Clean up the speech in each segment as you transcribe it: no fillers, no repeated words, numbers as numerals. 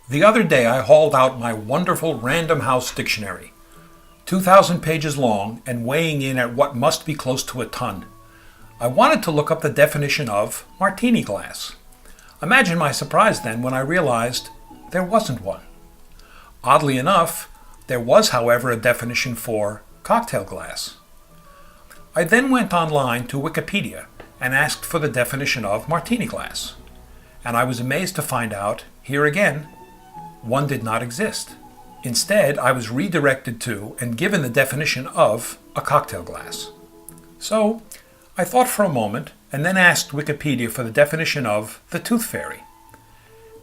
The other day I hauled out my wonderful Random House dictionary, 2,000 pages long and weighing in at what must be close to a ton. I wanted to look up the definition of martini glass. Imagine my surprise then when I realized there wasn't one. Oddly enough, there was, however, a definition for cocktail glass. I then went online to Wikipedia and asked for the definition of martini glass. And I was amazed to find out, here again, one did not exist. Instead, I was redirected to and given the definition of a cocktail glass. So, I thought for a moment and then asked Wikipedia for the definition of the tooth fairy,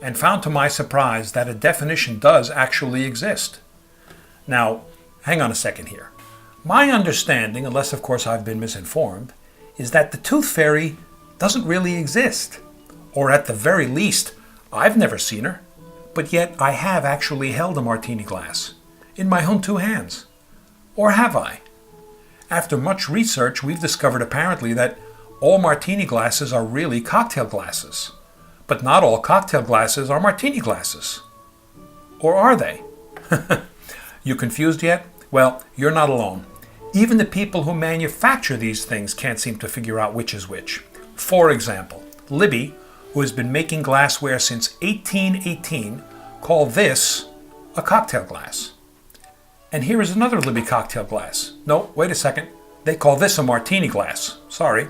and found to my surprise that a definition does actually exist. Now, hang on a second here. My understanding, unless of course I've been misinformed, is that the tooth fairy doesn't really exist. Or at the very least, I've never seen her. But yet I have actually held a martini glass in my own two hands. Or have I? After much research, we've discovered apparently that all martini glasses are really cocktail glasses. But not all cocktail glasses are martini glasses. Or are they? You confused yet? Well, you're not alone. Even the people who manufacture these things can't seem to figure out which is which. For example, Libby, who has been making glassware since 1818, call this a cocktail glass. And here is another Libby cocktail glass. No, wait a second. They call this a martini glass. Sorry.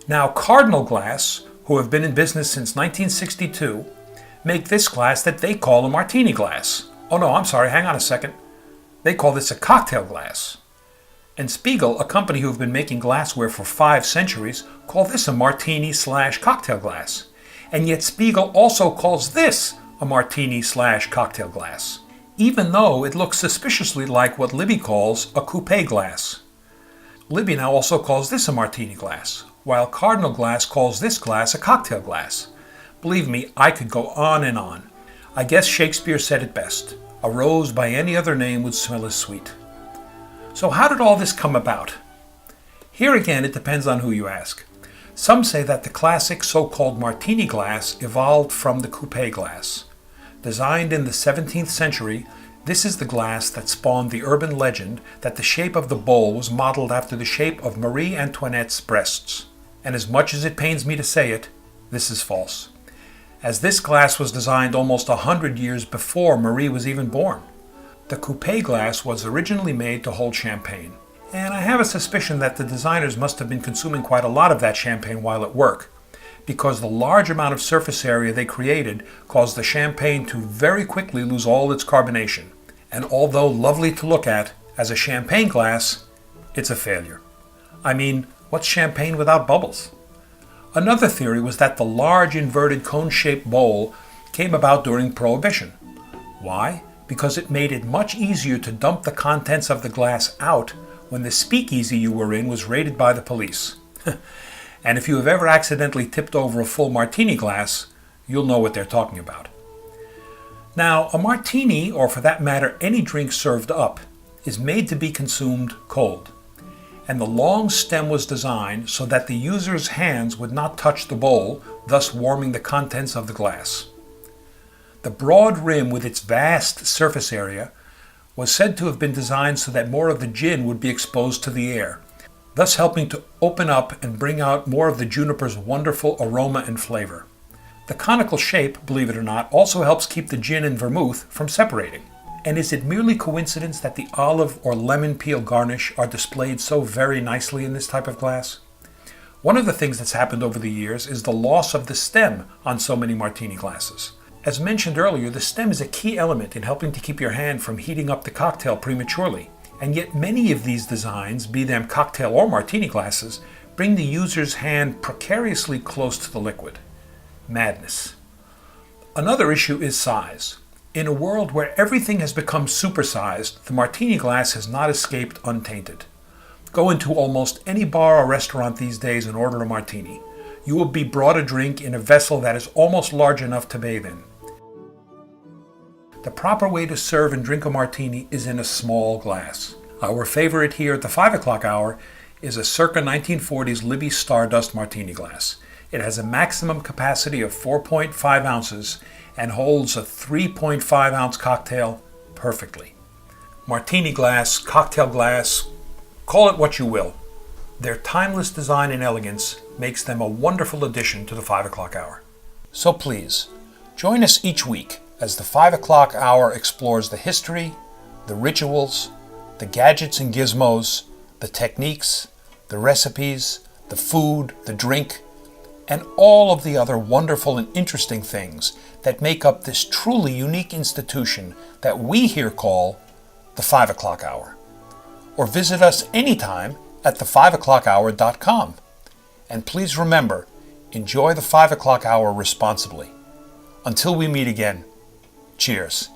Now, Cardinal Glass, who have been in business since 1962, make this glass that they call a martini glass. Oh no, I'm sorry, hang on a second. They call this a cocktail glass. And Spiegel, a company who have been making glassware for 5 centuries, call this a martini/cocktail glass. And yet Spiegel also calls this a martini/cocktail glass, even though it looks suspiciously like what Libby calls a coupe glass. Libby now also calls this a martini glass, while Cardinal Glass calls this glass a cocktail glass. Believe me, I could go on and on. I guess Shakespeare said it best. A rose by any other name would smell as sweet. So how did all this come about? Here again, it depends on who you ask. Some say that the classic so-called martini glass evolved from the coupe glass. Designed in the 17th century, this is the glass that spawned the urban legend that the shape of the bowl was modeled after the shape of Marie Antoinette's breasts. And as much as it pains me to say it, this is false, as this glass was designed almost 100 years before Marie was even born. The coupe glass was originally made to hold champagne, and I have a suspicion that the designers must have been consuming quite a lot of that champagne while at work, because the large amount of surface area they created caused the champagne to very quickly lose all its carbonation. And although lovely to look at, as a champagne glass, it's a failure. I mean, what's champagne without bubbles? Another theory was that the large inverted cone-shaped bowl came about during Prohibition. Why? Because it made it much easier to dump the contents of the glass out when the speakeasy you were in was raided by the police. And if you have ever accidentally tipped over a full martini glass, you'll know what they're talking about. Now, a martini, or for that matter any drink served up, is made to be consumed cold. And the long stem was designed so that the user's hands would not touch the bowl, thus warming the contents of the glass. The broad rim with its vast surface area was said to have been designed so that more of the gin would be exposed to the air, thus helping to open up and bring out more of the juniper's wonderful aroma and flavor. The conical shape, believe it or not, also helps keep the gin and vermouth from separating. And is it merely coincidence that the olive or lemon peel garnish are displayed so very nicely in this type of glass? One of the things that's happened over the years is the loss of the stem on so many martini glasses. As mentioned earlier, the stem is a key element in helping to keep your hand from heating up the cocktail prematurely. And yet many of these designs, be them cocktail or martini glasses, bring the user's hand precariously close to the liquid. Madness. Another issue is size. In a world where everything has become supersized, the martini glass has not escaped untainted. Go into almost any bar or restaurant these days and order a martini. You will be brought a drink in a vessel that is almost large enough to bathe in. The proper way to serve and drink a martini is in a small glass. Our favorite here at the 5 o'clock hour is a circa 1940s Libby Stardust martini glass. It has a maximum capacity of 4.5 ounces and holds a 3.5 ounce cocktail perfectly. Martini glass, cocktail glass, call it what you will. Their timeless design and elegance makes them a wonderful addition to the 5 o'clock hour. So please, join us each week as the 5 o'clock hour explores the history, the rituals, the gadgets and gizmos, the techniques, the recipes, the food, the drink, and all of the other wonderful and interesting things that make up this truly unique institution that we here call the 5 o'clock hour. Or visit us anytime at the5o'clockhour.com. And please remember, enjoy the 5 o'clock hour responsibly. Until we meet again, cheers.